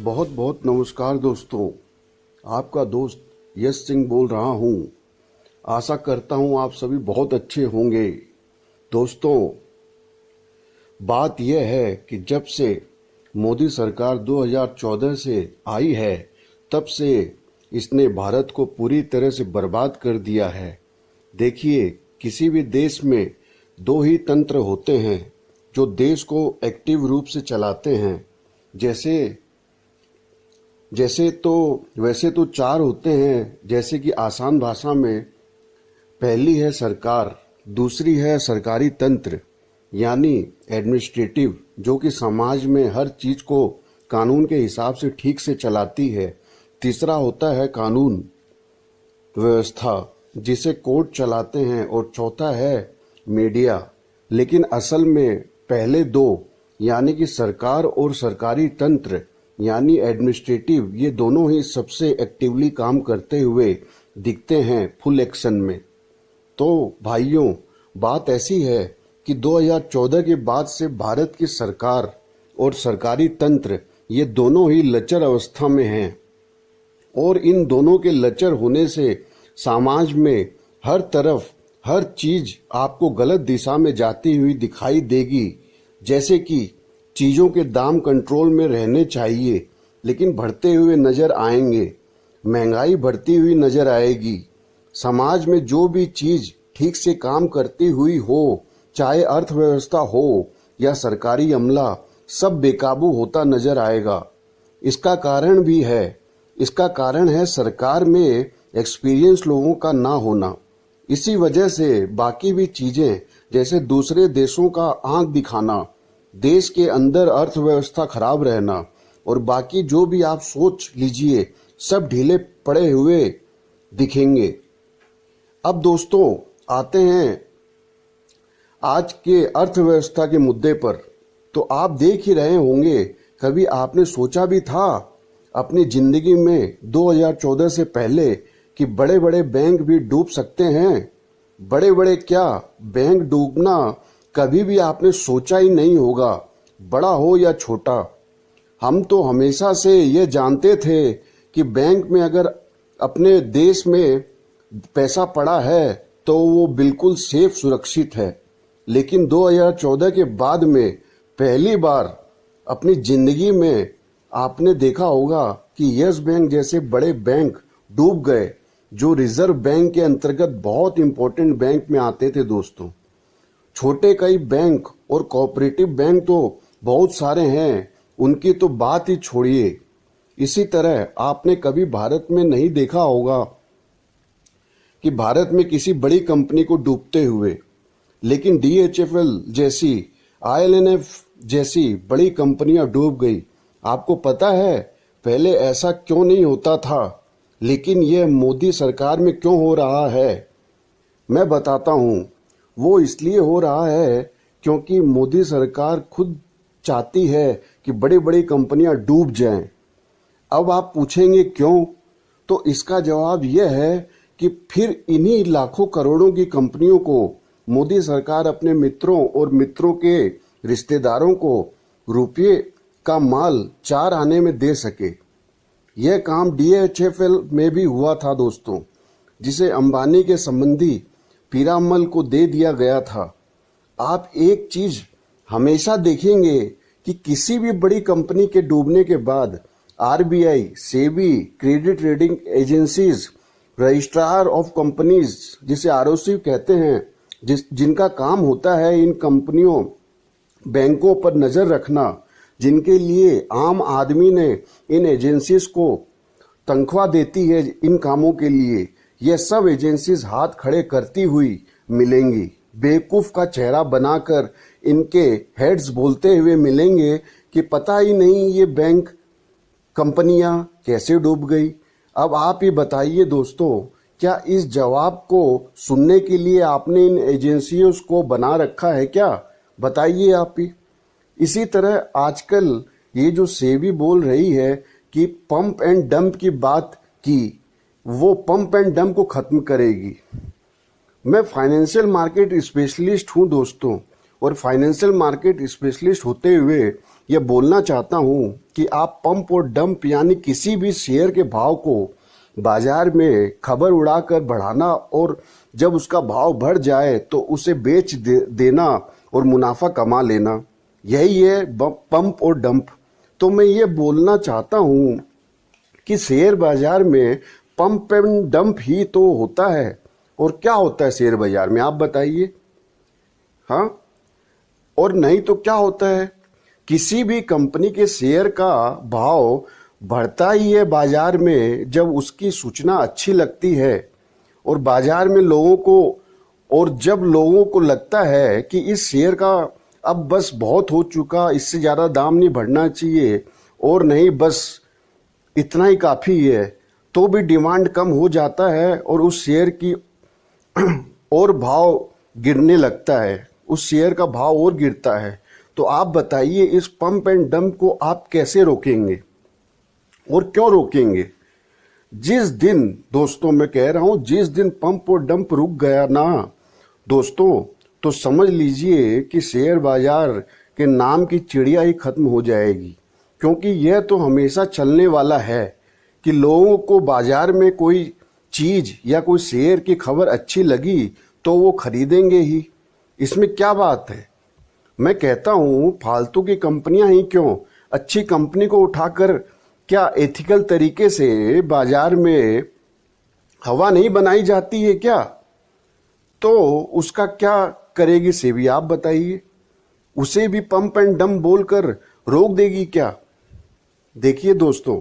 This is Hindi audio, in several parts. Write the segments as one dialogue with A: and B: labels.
A: बहुत बहुत नमस्कार दोस्तों। आपका दोस्त यश सिंह बोल रहा हूँ। आशा करता हूँ आप सभी बहुत अच्छे होंगे। दोस्तों, बात यह है कि जब से मोदी सरकार 2014 से आई है, तब से इसने भारत को पूरी तरह से बर्बाद कर दिया है। देखिए, किसी भी देश में दो ही तंत्र होते हैं जो देश को एक्टिव रूप से चलाते हैं। वैसे तो चार होते हैं, जैसे कि आसान भाषा में पहली है सरकार, दूसरी है सरकारी तंत्र यानी एडमिनिस्ट्रेटिव, जो कि समाज में हर चीज को कानून के हिसाब से ठीक से चलाती है। तीसरा होता है कानून व्यवस्था, जिसे कोर्ट चलाते हैं, और चौथा है मीडिया। लेकिन असल में पहले दो यानी कि सरकार और सरकारी तंत्र यानी एडमिनिस्ट्रेटिव, ये दोनों ही सबसे एक्टिवली काम करते हुए दिखते हैं फुल एक्शन में। तो भाइयों, बात ऐसी है कि 2014 के बाद से भारत की सरकार और सरकारी तंत्र ये दोनों ही लचर अवस्था में हैं, और इन दोनों के लचर होने से समाज में हर तरफ हर चीज आपको गलत दिशा में जाती हुई दिखाई देगी। जैसे कि चीजों के दाम कंट्रोल में रहने चाहिए, लेकिन बढ़ते हुए नजर आएंगे। महंगाई बढ़ती हुई नजर आएगी। समाज में जो भी चीज ठीक से काम करती हुई हो, चाहे अर्थव्यवस्था हो या सरकारी अमला, सब बेकाबू होता नजर आएगा। इसका कारण है सरकार में एक्सपीरियंस लोगों का ना होना। इसी वजह से बाकी भी चीजें, जैसे दूसरे देशों का आंख दिखाना, देश के अंदर अर्थव्यवस्था खराब रहना, और बाकी जो भी आप सोच लीजिए, सब ढीले पड़े हुए दिखेंगे। अब दोस्तों, आते हैं आज के अर्थव्यवस्था के मुद्दे पर। तो आप देख ही रहे होंगे, कभी आपने सोचा भी था अपनी जिंदगी में 2014 से पहले कि बड़े बड़े बैंक भी डूब सकते हैं? बड़े बड़े क्या, बैंक डूबना कभी भी आपने सोचा ही नहीं होगा, बड़ा हो या छोटा। हम तो हमेशा से ये जानते थे कि बैंक में अगर अपने देश में पैसा पड़ा है तो वो बिल्कुल सेफ, सुरक्षित है। लेकिन 2014 के बाद में पहली बार अपनी जिंदगी में आपने देखा होगा कि यस बैंक जैसे बड़े बैंक डूब गए, जो रिजर्व बैंक के अंतर्गत बहुत इंपॉर्टेंट बैंक में आते थे। दोस्तों, छोटे कई बैंक और कोऑपरेटिव बैंक तो बहुत सारे हैं, उनकी तो बात ही छोड़िए। इसी तरह आपने कभी भारत में नहीं देखा होगा कि भारत में किसी बड़ी कंपनी को डूबते हुए, लेकिन DHFL जैसी, ILNF जैसी बड़ी कंपनियां डूब गई। आपको पता है पहले ऐसा क्यों नहीं होता था, लेकिन यह मोदी सरकार में क्यों हो रहा है? मैं बताता हूँ। वो इसलिए हो रहा है क्योंकि मोदी सरकार खुद चाहती है कि बड़ी बड़ी कंपनियां डूब जाएं। अब आप पूछेंगे क्यों? तो इसका जवाब यह है कि फिर इन्हीं लाखों करोड़ों की कंपनियों को मोदी सरकार अपने मित्रों और मित्रों के रिश्तेदारों को रुपये का माल 4 आने में दे सके। यह काम DHFL में भी हुआ था दोस्तों, जिसे अंबानी के संबंधी पीरामल को दे दिया गया था। आप एक चीज हमेशा देखेंगे कि किसी भी बड़ी कंपनी के डूबने के बाद RBI, SEBI, credit rating agencies, registrar of companies, जिसे ROC कहते हैं, जिनका काम होता है इन कंपनियों, बैंकों पर नजर रखना, जिनके लिए आम आदमी ने इन एजेंसीज को तनख्वाह देती है इन कामों के लिए, यह सब एजेंसीज हाथ खड़े करती हुई मिलेंगी। बेवकूफ का चेहरा बनाकर इनके हेड्स बोलते हुए मिलेंगे कि पता ही नहीं ये बैंक कंपनियां कैसे डूब गई। अब आप ही बताइए दोस्तों, क्या इस जवाब को सुनने के लिए आपने इन एजेंसियों को बना रखा है क्या? बताइए आप ही। इसी तरह आजकल ये जो सेबी बोल रही है कि पंप एंड डंप की बात की, वो पंप एंड डंप को खत्म करेगी। मैं फाइनेंशियल मार्केट स्पेशलिस्ट हूं दोस्तों, और फाइनेंशियल मार्केट स्पेशलिस्ट होते हुए यह बोलना चाहता हूं कि आप पंप और डंप यानी किसी भी शेयर के भाव को बाजार में खबर उड़ाकर बढ़ाना और जब उसका भाव बढ़ जाए तो उसे देना और मुनाफा कमा लेना, यही है पंप और डंप। तो मैं ये बोलना चाहता हूं कि शेयर बाजार में पंप एंड डंप ही तो होता है। और क्या होता है शेयर बाजार में, आप बताइए। हाँ, और नहीं तो क्या होता है, किसी भी कंपनी के शेयर का भाव बढ़ता ही है बाजार में जब उसकी सूचना अच्छी लगती है और बाजार में लोगों को, और जब लोगों को लगता है कि इस शेयर का अब बस बहुत हो चुका, इससे ज़्यादा दाम नहीं बढ़ना चाहिए और नहीं बस इतना ही काफ़ी है, तो भी डिमांड कम हो जाता है और उस शेयर की और भाव गिरने लगता है, उस शेयर का भाव और गिरता है। तो आप बताइए इस पंप एंड डंप को आप कैसे रोकेंगे और क्यों रोकेंगे? जिस दिन, दोस्तों मैं कह रहा हूं, जिस दिन पंप और डंप रुक गया ना दोस्तों, तो समझ लीजिए कि शेयर बाजार के नाम की चिड़िया ही खत्म हो जाएगी। क्योंकि यह तो हमेशा चलने वाला है कि लोगों को बाजार में कोई चीज या कोई शेयर की खबर अच्छी लगी तो वो खरीदेंगे ही। इसमें क्या बात है? मैं कहता हूं फालतू की कंपनियां ही क्यों, अच्छी कंपनी को उठाकर क्या एथिकल तरीके से बाजार में हवा नहीं बनाई जाती है क्या? तो उसका क्या करेगी सेबी, आप बताइए। उसे भी पंप एंड डंप बोलकर रोक देगी क्या? देखिए दोस्तों,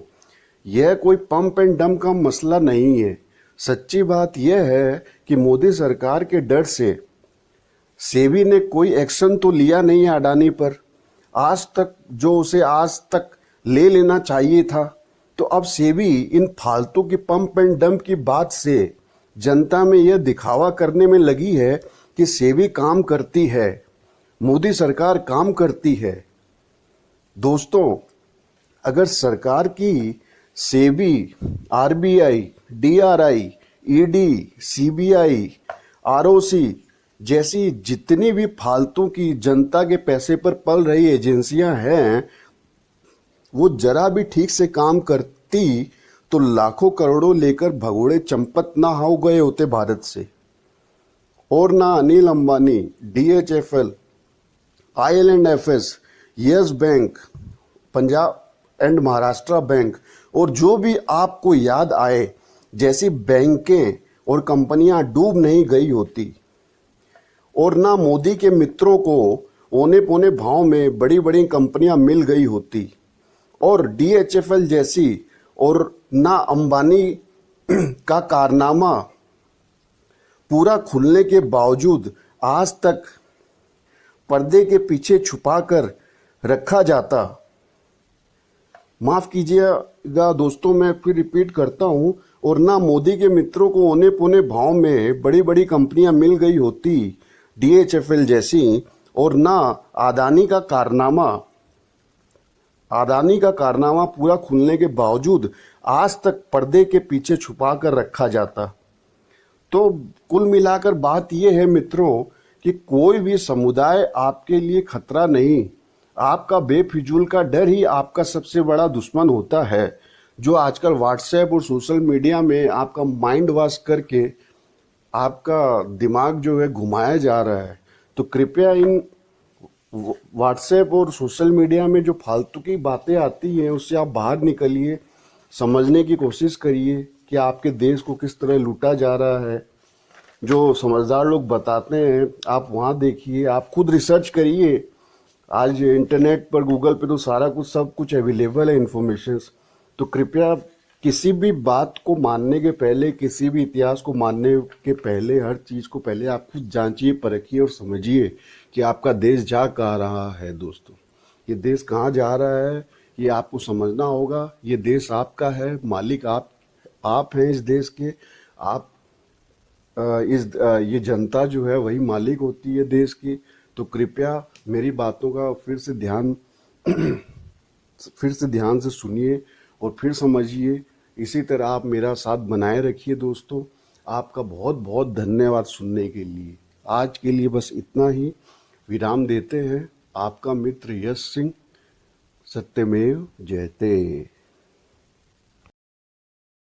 A: यह कोई पंप एंड डंप का मसला नहीं है। सच्ची बात यह है कि मोदी सरकार के डर से सेबी ने कोई एक्शन तो लिया नहीं है अडानी पर आज तक, जो उसे आज तक ले लेना चाहिए था। तो अब सेबी इन फालतू की पंप एंड डंप की बात से जनता में यह दिखावा करने में लगी है कि सेबी काम करती है, मोदी सरकार काम करती है। दोस्तों, अगर सरकार की SEBI, RBI, DRI, ED, CBI, ROC जैसी जितनी भी फालतू की जनता के पैसे पर पल रही एजेंसियां हैं, वो जरा भी ठीक से काम करती तो लाखों करोड़ों लेकर भगोड़े चंपत ना हो गए होते भारत से। और ना Anil Ambani, DHFL, IL&FS, Yes Bank, Punjab and Maharashtra Bank और जो भी आपको याद आए जैसी बैंकें और कंपनियां डूब नहीं गई होती। और ना मोदी के मित्रों को औने पौने भाव में बड़ी बड़ी कंपनियां मिल गई होती और डीएचएफएल जैसी, और ना अंबानी का कारनामा पूरा खुलने के बावजूद आज तक पर्दे के पीछे छुपाकर रखा जाता। माफ कीजिएगा दोस्तों, मैं फिर रिपीट करता हूं, और ना मोदी के मित्रों को औने पौने भाव में बड़ी बड़ी कंपनियां मिल गई होती डीएचएफएल जैसी, और ना अदानी का कारनामा पूरा खुलने के बावजूद आज तक पर्दे के पीछे छुपा कर रखा जाता। तो कुल मिलाकर बात यह है मित्रों कि कोई भी समुदाय आपके लिए खतरा नहीं, आपका बेफिजूल का डर ही आपका सबसे बड़ा दुश्मन होता है, जो आजकल व्हाट्सएप और सोशल मीडिया में आपका माइंड वॉश करके आपका दिमाग जो है घुमाया जा रहा है। तो कृपया इन व्हाट्सएप और सोशल मीडिया में जो फालतू की बातें आती हैं उससे आप बाहर निकलिए, समझने की कोशिश करिए कि आपके देश को किस तरह लूटा जा रहा है। जो समझदार लोग बताते हैं आप वहाँ देखिए, आप खुद रिसर्च करिए। आज इंटरनेट पर, गूगल पे तो सारा कुछ, सब कुछ अवेलेबल है इन्फॉर्मेशंस। तो कृपया किसी भी बात को मानने के पहले, किसी भी इतिहास को मानने के पहले, हर चीज़ को पहले आप खुद जांचिए, परखिए और समझिए कि आपका देश जा कहाँ रहा है। दोस्तों, ये देश कहाँ जा रहा है ये आपको समझना होगा। ये देश आपका है, मालिक आप हैं इस देश के। ये जनता जो है वही मालिक होती है देश की। तो कृपया मेरी बातों का फिर से ध्यान से सुनिए और फिर समझिए। इसी तरह आप मेरा साथ बनाए रखिए। दोस्तों, आपका बहुत बहुत धन्यवाद सुनने के लिए। आज के लिए बस इतना ही। विराम देते हैं। आपका मित्र यश सिंह, सत्यमेव जयते।